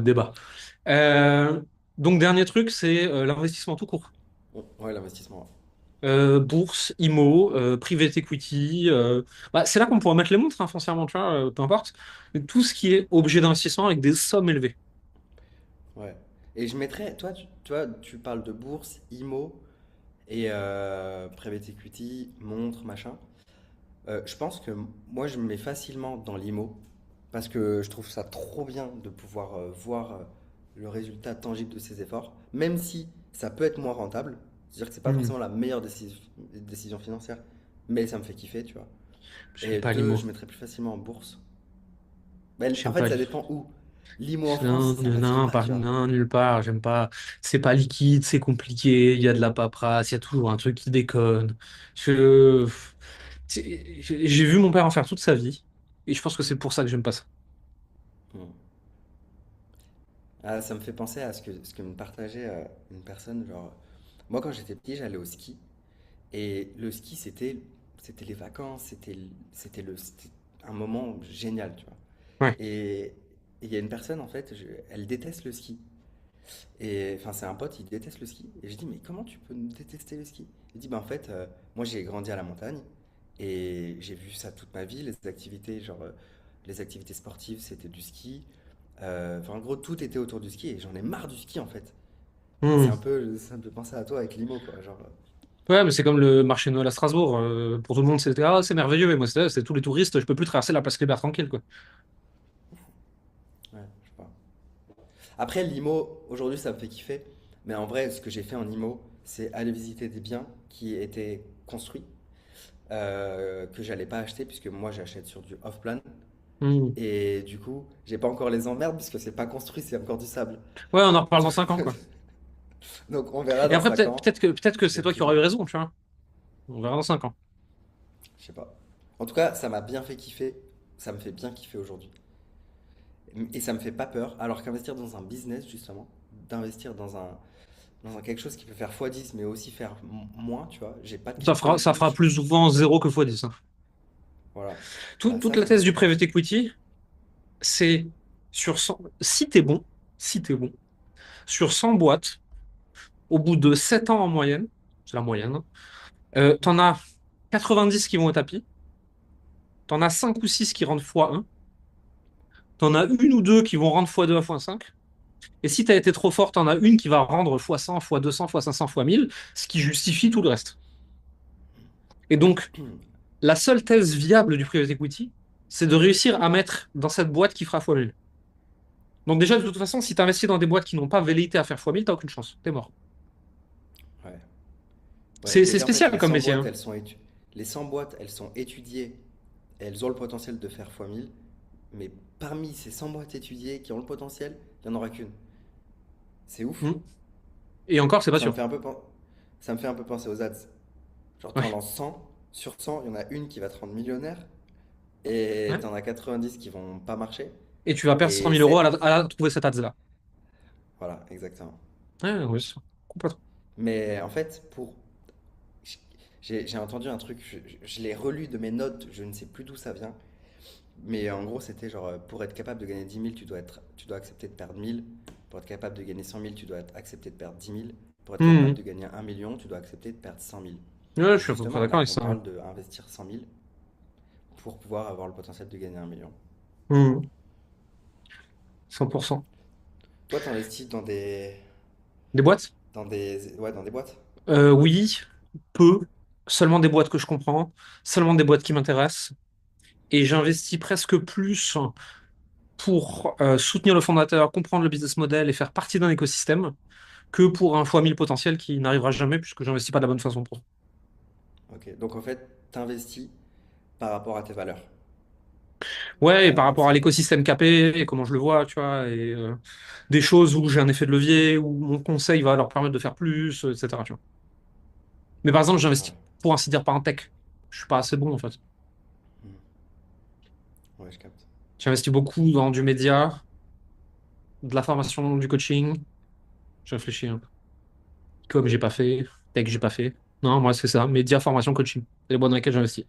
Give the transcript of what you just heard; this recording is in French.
débat. Euh, donc, dernier truc, c'est l'investissement tout court. Ouais, l'investissement. Bourse, IMO, private equity. Bah, c'est là qu'on pourra mettre les montres, hein, foncièrement, tu vois, peu importe. Mais tout ce qui est objet d'investissement avec des sommes élevées. Ouais. Et je mettrais, tu vois, tu parles de bourse, IMO et private equity, montre, machin. Je pense que moi, je me mets facilement dans l'IMO parce que je trouve ça trop bien de pouvoir voir le résultat tangible de ses efforts, même si ça peut être moins rentable. C'est-à-dire que c'est pas Hmm. forcément la meilleure décision financière, mais ça me fait kiffer, tu vois. J'aime Et pas deux, l'IMO. je mettrais plus facilement en bourse. Ben, en J'aime fait, pas ça l'IMO. dépend où. L'IMO en France, Non, ça m'attire non, pas, tu vois. non, nulle part, j'aime pas. C'est pas liquide, c'est compliqué, il y a de la paperasse, il y a toujours un truc qui déconne. Je... J'ai vu mon père en faire toute sa vie, et je pense que c'est pour ça que j'aime pas ça. Hmm. Ah, ça me fait penser à ce que me partageait une personne. Genre, moi, quand j'étais petit, j'allais au ski. Et le ski, c'était les vacances, c'était un moment génial, tu vois. Ouais. Et il y a une personne, en fait, elle déteste le ski. Et enfin, c'est un pote, il déteste le ski. Et je dis, mais comment tu peux détester le ski? Il dit, bah en fait, moi j'ai grandi à la montagne et j'ai vu ça toute ma vie. Les activités, genre, les activités sportives, c'était du ski. Enfin, en gros, tout était autour du ski et j'en ai marre du ski en fait. Et Hmm. ça me fait penser à toi avec l'IMO, quoi. Genre, Ouais, mais c'est comme le marché de Noël à Strasbourg. Pour tout le monde, c'était ah, c'est merveilleux. Et moi, c'est tous les touristes. Je peux plus traverser la place Kléber tranquille, quoi. ouais, je sais pas. Après, l'IMO, aujourd'hui, ça me fait kiffer. Mais en vrai, ce que j'ai fait en IMO, c'est aller visiter des biens qui étaient construits, que j'allais pas acheter, puisque moi, j'achète sur du off-plan. Hmm. Et du coup, j'ai pas encore les emmerdes, puisque c'est pas construit, c'est encore du sable. Ouais, on en reparle dans 5 ans, quoi. Donc, on verra Et dans après, 5 peut-être ans. peut-être que Je c'est serai toi qui plus auras là. eu raison, tu vois. On verra dans 5 ans. Je sais pas. En tout cas, ça m'a bien fait kiffer. Ça me fait bien kiffer aujourd'hui. Et ça me fait pas peur. Alors qu'investir dans un business, justement, d'investir dans quelque chose qui peut faire x10, mais aussi faire moins, tu vois, j'ai pas de crypto non Ça plus. fera plus souvent 0 que x10, hein. Voilà. Bah, Toute ça, la ça me thèse fait du trop private kiffer. equity, c'est sur 100 si t'es bon, si t'es bon, sur 100 boîtes, au bout de 7 ans en moyenne, c'est la moyenne, hein, t'en as 90 qui vont au tapis, t'en as 5 ou 6 qui rendent x1, t'en as une ou deux qui vont rendre x2 à x5, et si t'as été trop fort, t'en as une qui va rendre x100, x200, x500, x1000, ce qui justifie tout le reste. Et donc, la seule thèse viable du private equity, c'est de réussir à mettre dans cette boîte qui fera x1000. Donc déjà, de toute façon, si tu investis dans des boîtes qui n'ont pas velléité à faire x1000, t'as aucune chance. T'es mort. Ouais. Ouais. C'est Déjà, en fait, spécial comme métier, hein. les 100 boîtes, elles sont étudiées. Elles ont le potentiel de faire x1000. Mais parmi ces 100 boîtes étudiées qui ont le potentiel, il n'y en aura qu'une. C'est ouf. Mm. Et encore, c'est pas Ça me sûr. fait un peu, ça me fait un peu penser aux ads. Genre, t'en Ouais. lances 100, sur 100, il y en a une qui va te rendre millionnaire, et Ouais. t'en as 90 qui vont pas marcher, Et tu vas perdre 100 et 000 euros à, 7. à trouver cette ads-là. Voilà, exactement. Ouais, oui, c'est ça. Complètement. Mais en fait, j'ai entendu un truc, je l'ai relu de mes notes, je ne sais plus d'où ça vient, mais en gros, c'était genre, pour être capable de gagner 10 000, tu dois accepter de perdre 1 000. Pour être capable de gagner 100 000, tu dois accepter de perdre 10 000. Pour être capable Mhm. de gagner 1 million, tu dois accepter de perdre 100 000. Ouais, je Et suis à peu près justement, d'accord là, avec on ça, hein. parle d'investir 100 000 pour pouvoir avoir le potentiel de gagner 1 million. Mhm. 100%. Toi, t'investis Des boîtes? ouais, dans des boîtes? Oui, peu. Seulement des boîtes que je comprends. Seulement des boîtes qui m'intéressent. Et j'investis presque plus pour soutenir le fondateur, comprendre le business model et faire partie d'un écosystème que pour un fois 1000 potentiel qui n'arrivera jamais puisque j'investis pas de la bonne façon pour. Ok, donc en fait, t'investis par rapport à tes valeurs. Ouais, et par rapport à C'est l'écosystème capé, et comment je le vois, tu vois, et des choses où j'ai un effet de levier, où mon conseil va leur permettre de faire plus, etc. Tu vois. Mais par exemple, j'investis ouais. pour ainsi dire pas en tech. Je suis pas assez bon en fait. Hmm. Ouais, je capte. J'investis beaucoup dans du média, de la formation, du coaching. Je réfléchis, hein. Comme j'ai pas fait, tech j'ai pas fait. Non, moi c'est ça, média, formation, coaching. C'est les boîtes dans lesquelles j'investis.